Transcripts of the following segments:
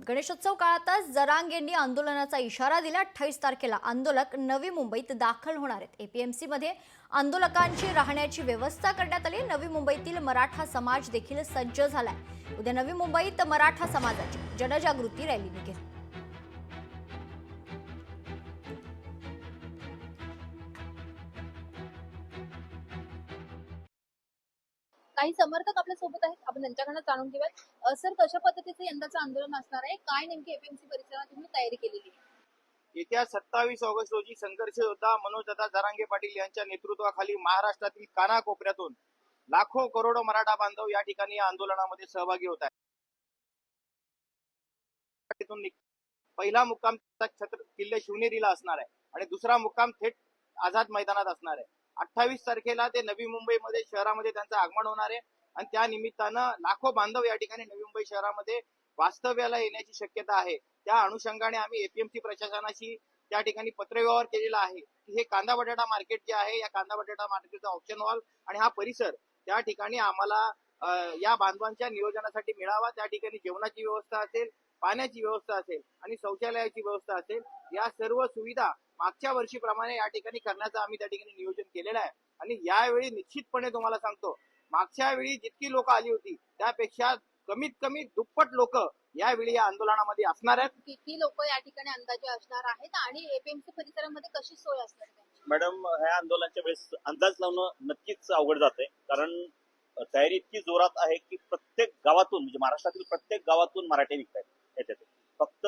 गणेशोत्सव काळातच जरांगेंनी आंदोलनाचा इशारा दिला। 28 तारखेला आंदोलक नवी मुंबईत दाखल होणार आहेत। एपीएमसी मध्ये आंदोलकांची राहण्याची व्यवस्था करण्यात आली। नवी मुंबईतील मराठा समाज देखील सज्ज झालाय। उद्या नवी मुंबईत मराठा समाजाची जनजागृती रॅली निघेल। काही समर्थक आपल्या सोबत आहेत, आपण त्यांच्याकडून जाणून घेऊयात। सर, कशा पद्धतीचं यंदाचं आंदोलन असणार आहे? काय नेमकी एपीएमसी परिसरात तुम्ही तयारी केलेली आहे? येत्या 27 ऑगस्ट रोजी संघर्ष योद्धा मनोजदादा जरांगे पाटील यांच्या नेतृत्वाखाली महाराष्ट्रातील कानाकोपऱ्यातून लाखो करोडो मराठा बांधव या ठिकाणी या आंदोलनामध्ये सहभागी होत आहेत। पहिला मुक्काम किल्ले शिवनेरीला असणार आहे आणि दुसरा मुक्काम थेट आझाद मैदानात असणार आहे। 28 तारखेला ते नवी मुंबईमध्ये शहरामध्ये त्यांचं आगमन होणार आहे आणि त्या निमित्तानं लाखो बांधव या ठिकाणी नवी मुंबई शहरामध्ये वास्तव्याला येण्याची शक्यता आहे। त्या अनुषंगाने आम्ही एपीएमसी प्रशासनाशी त्या ठिकाणी पत्रव्यवहार केलेला आहे की हे कांदा बटाटा मार्केट जे आहे, या कांदा बटाटा मार्केटचा ऑप्शन हॉल आणि हा परिसर त्या ठिकाणी आम्हाला या बांधवांच्या नियोजनासाठी मिळावा। त्या ठिकाणी जेवणाची व्यवस्था असेल, पाण्याची व्यवस्था असेल आणि शौचालयाची व्यवस्था असेल, या सर्व सुविधा मागच्या वर्षीप्रमाणे या ठिकाणी करण्याचं आम्ही त्या ठिकाणी नियोजन केलेलं आहे। आणि यावेळी निश्चितपणे तुम्हाला सांगतो, मागच्या वेळी जितकी लोक आली होती त्यापेक्षा कमीत कमी दुप्पट लोक यावेळी या आंदोलनामध्ये असणार आहेत। किती लोक या ठिकाणी अंदाजे असणार आहेत आणि एपीएमसी परिसरामध्ये कशी सोय असणार त्यांची? मॅडम, ह्या आंदोलनाच्या वेळेस अंदाज लावणं नक्कीच अवघड जाते, कारण तयारी इतकी जोरात आहे की प्रत्येक गावातून, म्हणजे महाराष्ट्रातील प्रत्येक गावातून मराठी निघतात याच्यात। फक्त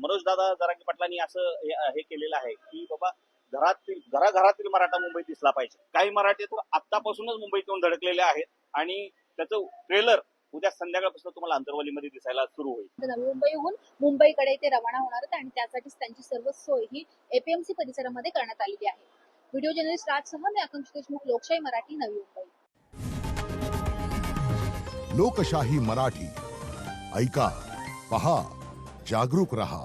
मनोजदादा जरांगे पाटलांनी असं हे केलेलं आहे की बाबा घराघरातील मराठा मुंबईत दिसला पाहिजे। काही मराठी तर आतापासूनच मुंबईत येऊन धडकलेले आहेत आणि त्याचं ट्रेलर उद्या संध्याकाळपासून तुम्हाला अंतरवालीमध्ये दिसायला सुरू होईल। नवी मुंबईहून मुंबईकडे ते रवाना होणार आहेत आणि त्यासाठीच त्यांची सर्व सोय ही एपीएमसी परिसरामध्ये करण्यात आलेली आहे। व्हिडिओ जर्नलिस्ट राजसह मी आकांक्षा देशमुख, लोकशाही मराठी, नवी मुंबई। लोकशाही मराठी ऐका, पहा, जागरूक रहा।